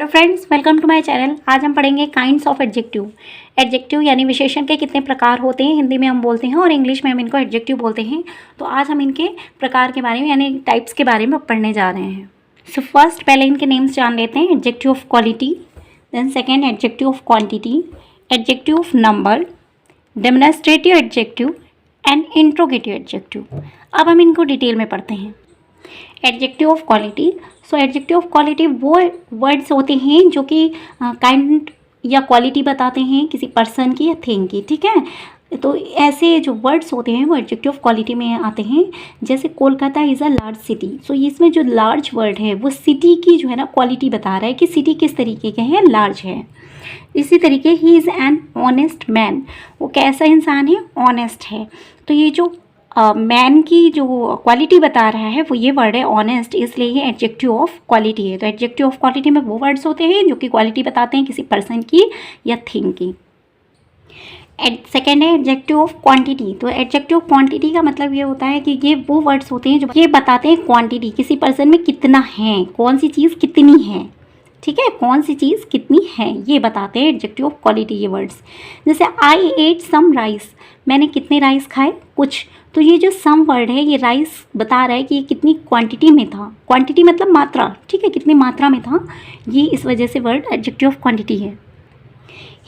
Hello friends, welcome to my channel. आज हम पढ़ेंगे काइंड्स ऑफ एडजेक्टिव। एडजेक्टिव यानी विशेषण के कितने प्रकार होते हैं, हिंदी में हम बोलते हैं और इंग्लिश में हम इनको एडजेक्टिव बोलते हैं। तो आज हम इनके प्रकार के बारे में यानी टाइप्स के बारे में पढ़ने जा रहे हैं। सो फर्स्ट पहले इनके नेम्स जान लेते हैं। Adjective of quality, then second adjective of quantity, adjective of number, demonstrative adjective and interrogative adjective. अब हम इनको डिटेल में पढ़ते हैं। Adjective of quality. So adjective of quality वो वर्ड्स होते हैं जो कि काइंड या क्वालिटी बताते हैं किसी पर्सन की या थिंग की, ठीक है। तो ऐसे जो वर्ड्स होते हैं वो एडजेक्टिव ऑफ क्वालिटी में आते हैं। जैसे Kolkata is a large city. So इसमें जो लार्ज वर्ड है वो सिटी की जो है ना क्वालिटी बता रहा है कि सिटी किस तरीके के है, लार्ज है। इसी तरीके he is an honest man. वो कैसा इंसान है, ऑनेस्ट है। तो ये जो मैन की जो क्वालिटी बता रहा है वो ये वर्ड है ऑनेस्ट, इसलिए ये एडजेक्टिव ऑफ क्वालिटी है। तो एडजेक्टिव ऑफ क्वालिटी में वो वर्ड्स होते हैं जो कि क्वालिटी बताते हैं किसी पर्सन की या थिंग की। सेकेंड है एडजेक्टिव ऑफ क्वांटिटी। तो एडजेक्टिव ऑफ क्वांटिटी का मतलब ये होता है कि ये वो वर्ड्स होते हैं जो ये बताते हैं क्वांटिटी, किसी पर्सन में कितना है, कौन सी चीज़ कितनी है, ठीक है, कौन सी चीज़ कितनी है ये बताते हैं एडजेक्टिव ऑफ क्वालिटी ये वर्ड्स। जैसे आई एट सम राइस, मैंने कितने राइस खाए, कुछ। तो ये जो सम वर्ड है ये राइस बता रहा है कि ये कितनी क्वांटिटी में था। क्वांटिटी मतलब मात्रा, ठीक है, कितनी मात्रा में था, ये इस वजह से वर्ड एडजेक्टिव ऑफ क्वांटिटी है।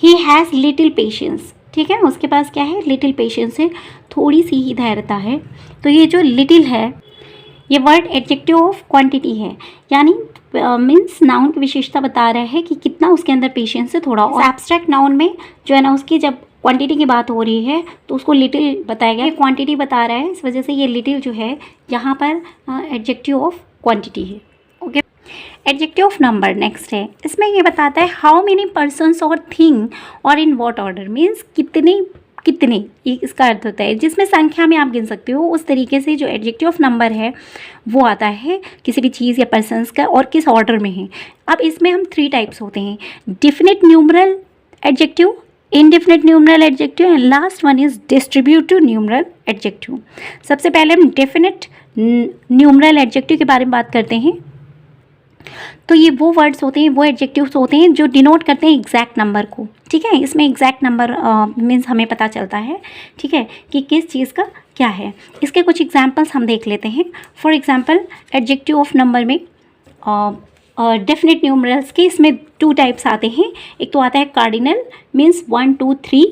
ही हैज़ लिटिल पेशेंस, ठीक है, उसके पास क्या है, लिटिल पेशेंस है, थोड़ी सी ही धैर्यता है। तो ये जो लिटिल है ये वर्ड एडजेक्टिव ऑफ क्वांटिटी है, यानी मीन्स नाउन की विशेषता बता रहा है कि कितना उसके अंदर पेशेंस है, थोड़ा। और एब्स्ट्रैक्ट नाउन में जो है ना उसकी जब क्वांटिटी की बात हो रही है तो उसको लिटिल बताया गया, क्वांटिटी बता रहा है, इस वजह से ये लिटिल जो है यहाँ पर एडजेक्टिव ऑफ क्वांटिटी है। Okay, adjective of number next है। इसमें ये बताता है हाउ मेनी पर्सन्स और थिंग और इन व्हाट ऑर्डर, मीन्स कितने ये इसका अर्थ होता है, जिसमें संख्या में आप गिन सकते हो। उस तरीके से जो एडजेक्टिव ऑफ नंबर है वो आता है किसी भी चीज़ या पर्सन्स का और किस ऑर्डर में है। अब इसमें हम 3 टाइप्स होते हैं, definite numeral adjective, indefinite numeral adjective and last one is distributive numeral adjective. सबसे पहले हम डेफिनेट न्यूमरल एडजेक्टिव के बारे में बात करते हैं। तो ये वो वर्ड्स होते हैं, वो एडजेक्टिव्स होते हैं जो डिनोट करते हैं एग्जैक्ट नंबर को, ठीक है। इसमें एग्जैक्ट नंबर मीन्स हमें पता चलता है, ठीक है, कि किस चीज़ का क्या है। इसके कुछ एग्जांपल्स हम देख लेते हैं। For example adjective of number में डेफिनेट न्यूमरल्स के इसमें 2 टाइप्स आते हैं। एक तो आता है कार्डिनल, मीन्स 1 2 3,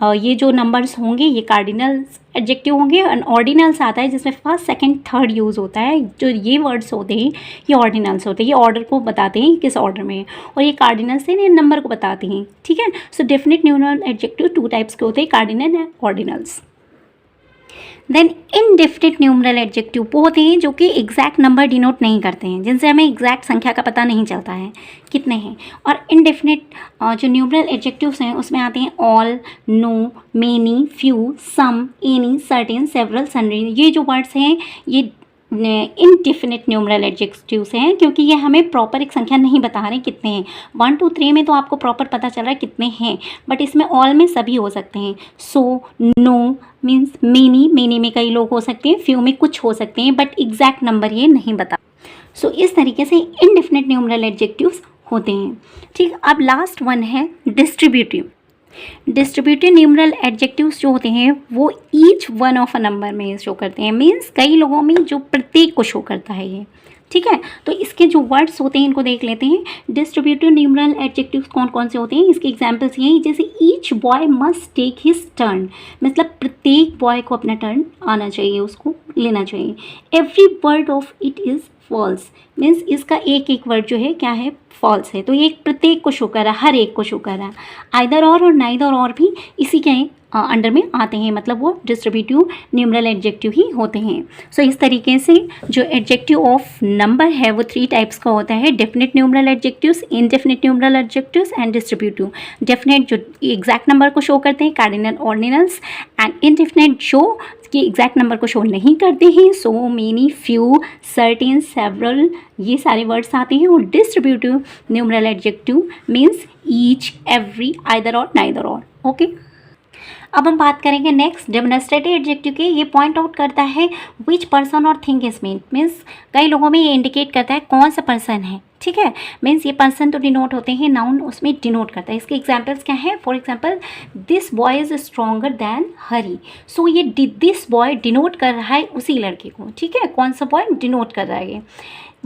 ये जो नंबर्स होंगे ये कार्डिनल्स एडजेक्टिव होंगे। और ऑर्डिनल्स आता है जिसमें फर्स्ट सेकंड थर्ड यूज़ होता है। जो ये वर्ड्स होते हैं ये ऑर्डिनल्स होते हैं, ये ऑर्डर को बताते हैं किस ऑर्डर में है, और ये कार्डिनल्स से ये नंबर को बताते हैं, ठीक है। So definite numeral adjective 2 types के होते हैं, cardinal and ordinals. Then indefinite numeral adjective वो होते हैं जो कि एग्जैक्ट नंबर डिनोट नहीं करते हैं, जिनसे हमें एग्जैक्ट संख्या का पता नहीं चलता है कितने हैं। और इनडेफिनेट जो न्यूमरल एडजेक्टिव्स हैं उसमें आते हैं ऑल, नो, मेनी, फ्यू, सम, एनी, सर्टेन, सेवरल, सन्ड्री। ये जो वर्ड्स हैं ये इनडेफिनेट न्यूमरल एडजेक्टिव्स हैं, क्योंकि ये हमें प्रॉपर एक संख्या नहीं बता रहे कितने हैं। 1 2 3 में तो आपको प्रॉपर पता चल रहा है कितने हैं, बट इसमें ऑल में सभी हो सकते हैं। सो, नो मीन्स मेनी में कई लोग हो सकते हैं, फ्यू में कुछ हो सकते हैं, बट एग्जैक्ट नंबर ये नहीं बता। सो इस तरीके से इनडेफिनेट न्यूमरल एडजेक्टिव्स होते हैं, ठीक। अब लास्ट वन है डिस्ट्रीब्यूटिव। डिस्ट्रीब्यूटिव न्यूमरल एडजेक्टिव्स जो होते हैं वो each one of a number में शो करते हैं, मीन्स कई लोगों में जो प्रत्येक को शो करता है ये, ठीक है। तो इसके जो वर्ड्स होते हैं इनको देख लेते हैं। डिस्ट्रीब्यूटिव न्यूमरल एडजेक्टिव्स कौन कौन से होते हैं, इसके एग्जांपल्स यही, जैसे each boy must take his turn, मतलब प्रत्येक बॉय को अपना टर्न आना चाहिए, उसको लेना चाहिए। Every word of it is false, means इसका एक एक वर्ड जो है क्या है, फॉल्स है। तो ये प्रत्येक को शो कर रहा है, हर एक को शो कर रहा है। आइदर और नाइदर और भी इसी के अंडर में आते हैं, मतलब वो डिस्ट्रीब्यूटिव न्यूमरल एडजेक्टिव ही होते हैं। सो इस तरीके से जो एडजेक्टिव ऑफ नंबर है वो 3 टाइप्स का होता है, definite numeral adjectives, indefinite numeral adjectives and distributive. Definite जो एग्जैक्ट नंबर को शो करते हैं, कार्डिनल, ऑर्डिनल्स, एंड इनडेफिनेट जो कि एग्जैक्ट नंबर को शो नहीं करते हैं, सो, मेनी, फ्यू, सर्टेन, सेवरल, ये सारे वर्ड्स आते हैं। और distributive numeral adjective means each, every, either और नाइदर और। ओके, अब हम बात करेंगे नेक्स्ट डेमोन्स्ट्रेटिव एडजेक्टिव के। ये पॉइंट आउट करता है विच पर्सन और थिंग इज मीन, मीन्स कई लोगों में ये इंडिकेट करता है कौन सा पर्सन है, ठीक है। मीन्स ये पर्सन तो डिनोट होते हैं, नाउन उसमें डिनोट करता है। इसके एग्जाम्पल्स क्या हैं? For example this boy is stronger than Hari. So ये दिस बॉय डिनोट कर रहा है उसी लड़के को, ठीक है। कौन सा बॉय डिनोट कर रहा है ये?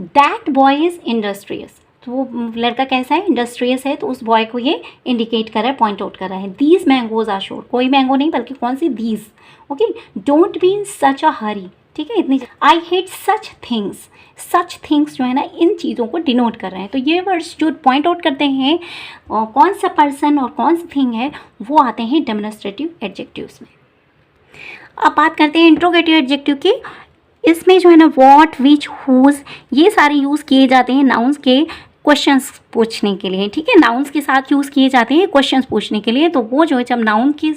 दैट बॉय इज इंडस्ट्रियस, तो वो लड़का कैसा है? इंडस्ट्रियस है, तो उस बॉय को ये इंडिकेट कर रहा है, पॉइंट आउट कर रहा है। दीज मैंगोज आर श्योर, कोई मैंगो नहीं बल्कि कौन सी? These, okay. Don't be in such a hurry, ठीक है, इतनी। I hate such things, such things जो है ना इन चीज़ों को डिनोट कर रहे हैं। तो ये वर्ड्स जो पॉइंट आउट करते हैं कौन सा पर्सन और कौन सी थिंग है, वो आते हैं डेमोन्स्ट्रेटिव एडजेक्टिव्स में। अब बात करते हैं इंट्रोगेटिव एडजेक्टिव की। इसमें जो है ना व्हाट, विच, हुज, ये सारे यूज़ किए जाते हैं नाउन्स के क्वेश्चंस पूछने के लिए, ठीक है। नाउन्स के साथ यूज़ किए जाते हैं क्वेश्चंस पूछने के लिए, तो वो जो है जब नाउन के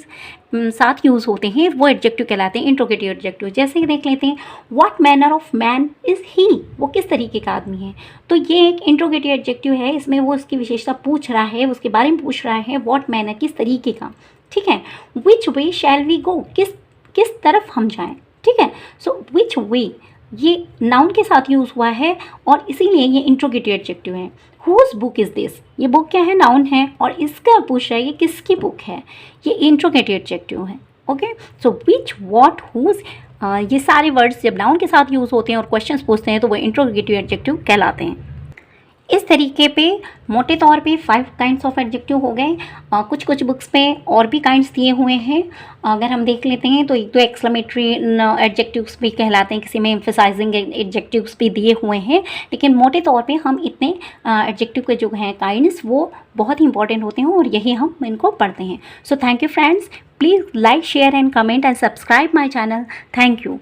साथ यूज़ होते हैं वो एडजेक्टिव कहलाते हैं, इंट्रोगेटिव एडजेक्टिव। जैसे कि देख लेते हैं, what manner of man is he, वो किस तरीके का आदमी है। तो ये एक इंट्रोगेटिव एडजेक्टिव है, इसमें वो उसकी विशेषता पूछ रहा है, उसके बारे में पूछ रहा है, व्हाट मैनर, किस तरीके का, ठीक है। विच वे शैल वी गो, किस तरफ हम जाएँ, ठीक है। सो विच वे ये नाउन के साथ यूज़ हुआ है और इसीलिए ये इंट्रोगेटिव एडजेक्टिव है। हुज बुक इज़ दिस, ये बुक क्या है? नाउन है, और इसका पूछ रहा है ये किसकी बुक है, ये इंट्रोगेटिव एडजेक्टिव है, okay. So which, what, whose, ये सारे वर्ड्स जब नाउन के साथ यूज़ होते हैं और क्वेश्चंस पूछते हैं तो वो इंट्रोगेटिव एडजेक्टिव कहलाते हैं। इस तरीके पे मोटे तौर पे 5 काइंड्स ऑफ एडजेक्टिव हो गए। कुछ कुछ बुक्स पे और भी काइंड्स दिए हुए हैं, अगर हम देख लेते हैं तो एक तो एक्सक्लेमेटरी एडजेक्टिव्स भी कहलाते हैं, किसी में एम्फसाइजिंग एडजेक्टिव्स भी दिए हुए हैं, लेकिन मोटे तौर पे हम इतने एडजेक्टिव के जो हैं काइंड्स वो बहुत ही इंपॉर्टेंट होते हैं और यही हम इनको पढ़ते हैं। So thank you friends, please like, share and comment and subscribe my channel. Thank you.